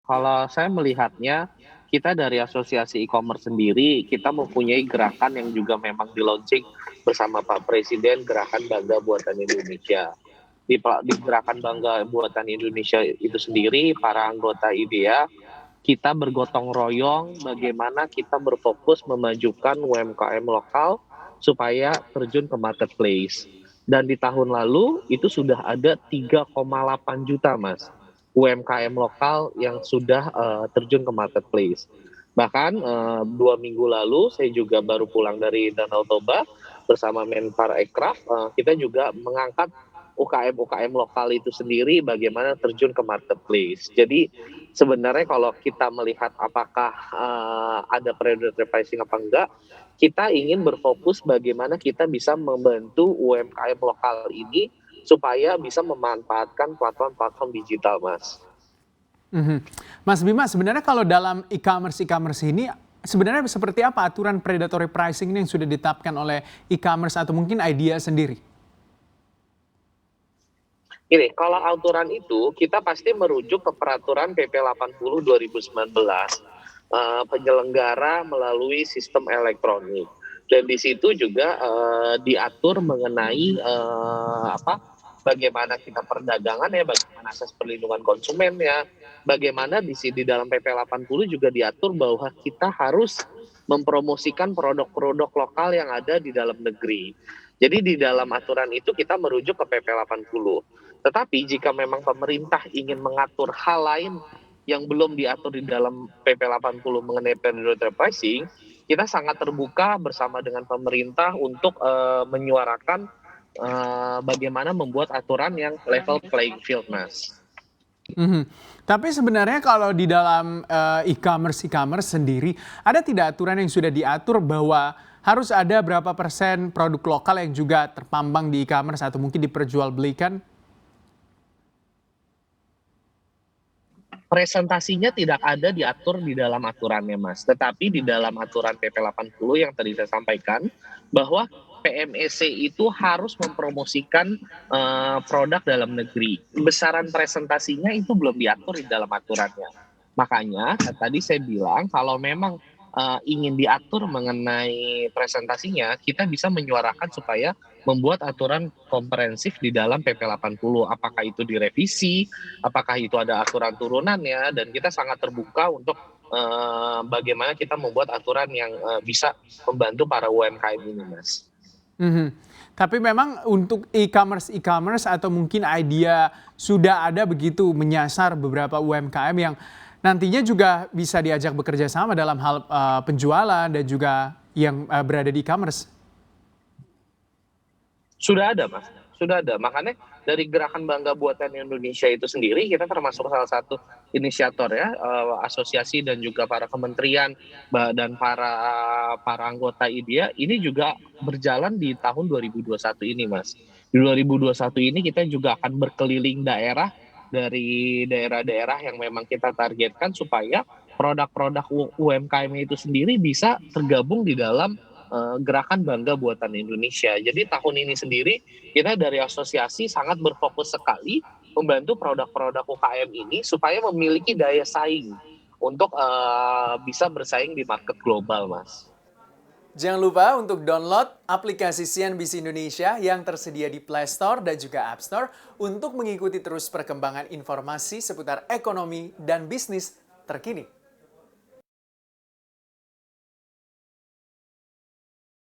Kalau saya melihatnya, kita dari asosiasi e-commerce sendiri, kita mempunyai gerakan yang juga memang di-launching bersama Pak Presiden, Gerakan Bangga Buatan Indonesia. Di Gerakan Bangga Buatan Indonesia itu sendiri, para anggota IDEA, kita bergotong royong bagaimana kita berfokus memajukan UMKM lokal supaya terjun ke marketplace. Dan di tahun lalu itu sudah ada 3,8 juta, Mas, UMKM lokal yang sudah terjun ke marketplace. Bahkan 2 minggu lalu saya juga baru pulang dari Danau Toba bersama Menpar Ekraf, kita juga mengangkat UKM-UKM lokal itu sendiri bagaimana terjun ke marketplace. Jadi sebenarnya kalau kita melihat apakah ada predatory pricing apa enggak, kita ingin berfokus bagaimana kita bisa membantu UMKM lokal ini supaya bisa memanfaatkan platform-platform digital, Mas. Mhm. Mas Bima, sebenarnya kalau dalam e-commerce ini, sebenarnya seperti apa aturan predatory pricing ini yang sudah ditetapkan oleh e-commerce atau mungkin IDEA sendiri? Gini, kalau aturan itu kita pasti merujuk ke peraturan PP 80 2019, penyelenggara melalui sistem elektronik. Dan di situ juga diatur mengenai bagaimana kita perdagangan ya, bagaimana asas perlindungan konsumen ya, bagaimana di sini dalam PP 80 juga diatur bahwa kita harus mempromosikan produk-produk lokal yang ada di dalam negeri. Jadi di dalam aturan itu kita merujuk ke PP 80. Tetapi jika memang pemerintah ingin mengatur hal lain yang belum diatur di dalam PP 80 mengenai predatory pricing, kita sangat terbuka bersama dengan pemerintah untuk menyuarakan bagaimana membuat aturan yang level playing field, Mas. Mhm. Tapi sebenarnya kalau di dalam e-commerce sendiri, ada tidak aturan yang sudah diatur bahwa harus ada berapa persen produk lokal yang juga terpampang di e-commerce atau mungkin diperjualbelikan? Presentasinya tidak ada diatur di dalam aturannya, Mas. Tetapi di dalam aturan PP 80 yang tadi saya sampaikan, bahwa PMEC itu harus mempromosikan produk dalam negeri. Besaran presentasinya itu belum diatur di dalam aturannya. Makanya tadi saya bilang kalau memang ingin diatur mengenai presentasinya, kita bisa menyuarakan supaya membuat aturan komprehensif di dalam PP 80. Apakah itu direvisi, apakah itu ada aturan turunannya, dan kita sangat terbuka untuk bagaimana kita membuat aturan yang bisa membantu para UMKM ini, Mas. Mhm. Tapi memang untuk e-commerce atau mungkin IDEA sudah ada begitu menyasar beberapa UMKM yang nantinya juga bisa diajak bekerja sama dalam hal penjualan dan juga yang berada di e-commerce. Sudah ada, Mas, sudah ada. Makanya dari Gerakan Bangga Buatan Indonesia itu sendiri, kita termasuk salah satu inisiator ya, asosiasi dan juga para kementerian dan para anggota IDEA ini juga berjalan di tahun 2021 ini, Mas. Di 2021 ini kita juga akan berkeliling daerah, dari daerah-daerah yang memang kita targetkan supaya produk-produk UMKM itu sendiri bisa tergabung di dalam Gerakan Bangga Buatan Indonesia. Jadi tahun ini sendiri kita dari asosiasi sangat berfokus sekali membantu produk-produk UKM ini supaya memiliki daya saing untuk bisa bersaing di market global, Mas. Jangan lupa untuk download aplikasi CNBC Indonesia yang tersedia di Play Store dan juga App Store untuk mengikuti terus perkembangan informasi seputar ekonomi dan bisnis terkini.